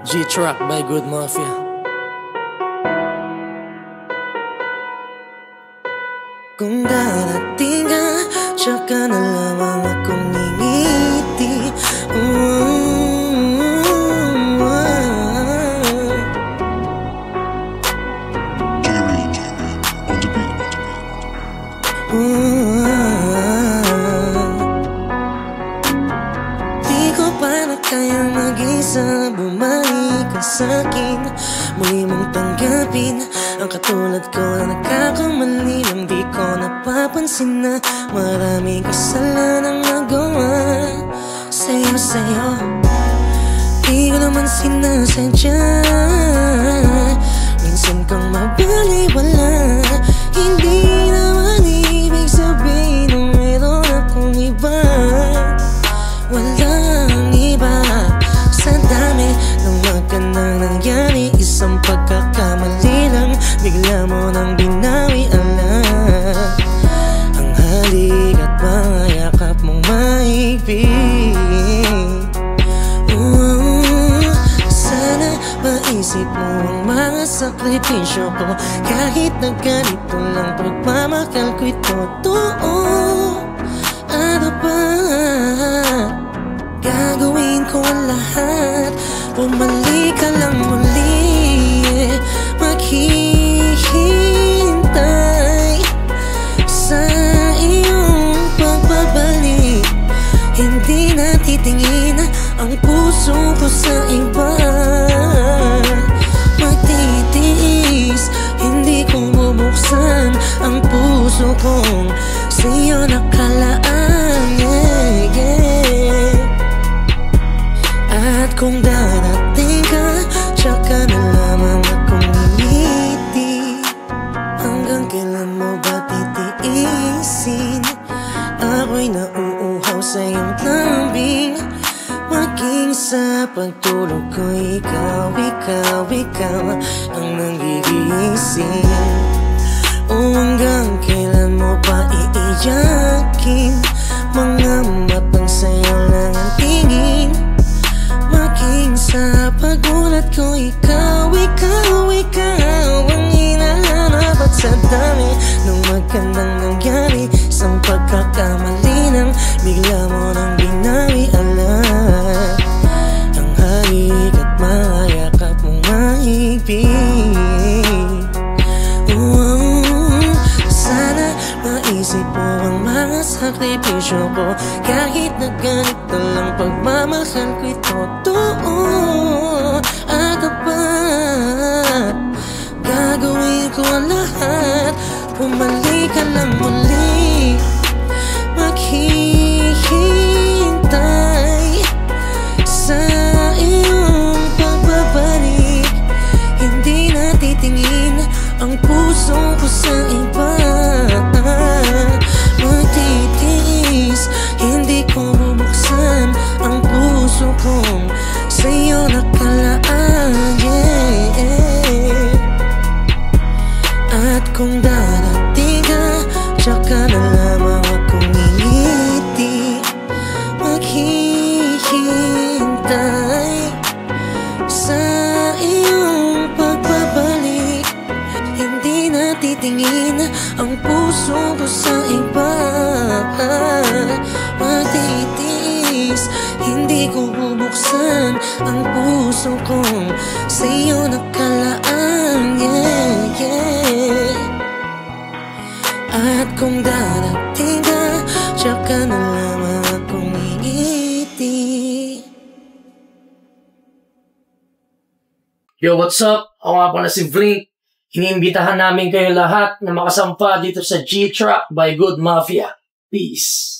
G-Track by Good Mafia. Kung darating ka, tsaka na lamang akong ngingiti. Di ko pa na kaya mag-isa, bumalik ka sa'kin. Muli mong tanggapin ang katulad ko na nagkakamali lang. Di ko napapansin na maraming kasalanang nagawa sa'yo. Di ko naman sinasadya, minsan kang mabaliwala. Hindi naman ibig sabihin na meron akong iba. Walang iba sa dami ng magandang nangyari. Isang pagkakamali lang, bigla mo nang binawi ang halik at mga yakap mong mahigpit. Sana maisip mo ang mga sakripisyo ko. Kahit na ganito lang pagmamahal ko ito. Ano pa? Gagawin ko ang lahat, bumalik ka lang muli. Maghihintay sa iyong pagbabalik. Hindi na titingin ang puso ko sa iba. Magtitiis, hindi ko bubuksan ang puso kong sa'yo nakalaan. At kung darating ka, tsaka na lamang akong ngingiti. Hanggang kailan mo ba titiisin? Ako'y nauuhaw sa iyong lambing. Maging sa pagtulog ko, ikaw ang nagigising. O hanggang kailan mo pa iiyakin? Mga matang sa'yo lang ang tingin. Maging sa pagulat ko, ikaw ang hinahanap. At sa dami ng magandang nangyari, isang pagkakamali lang, bigla mo nang binawi ang halik at mga yakap mong mahigpit. Sana maisip mo ang mga sakripisyo ko. Kahit na ganito lang pagmamahal ko ito. At dapat gagawin ko ang lahat, bumalik ka lang muli. Maghihintay sa iyong pagbabalik. Hindi na titingin ang puso ko sa iba. Magtitiis, hindi ko bubuksan ang puso kong sa'yo nakalaan. At kung darating ka, tsaka na lamang akong ngingiti. Maghihintay sa iyong pagbabalik. Hindi na titingin ang puso ko sa iba. Magtitiis, hindi ko bubuksan ang puso kong sa'yo nakalaan. At kung darating ka, tsaka na lamang akong ngingiti. Yo, what's up? Ako nga pala si Blink. Iniimbitahan namin kayo lahat na makasampa dito sa G-Track by Good Mafia. Peace.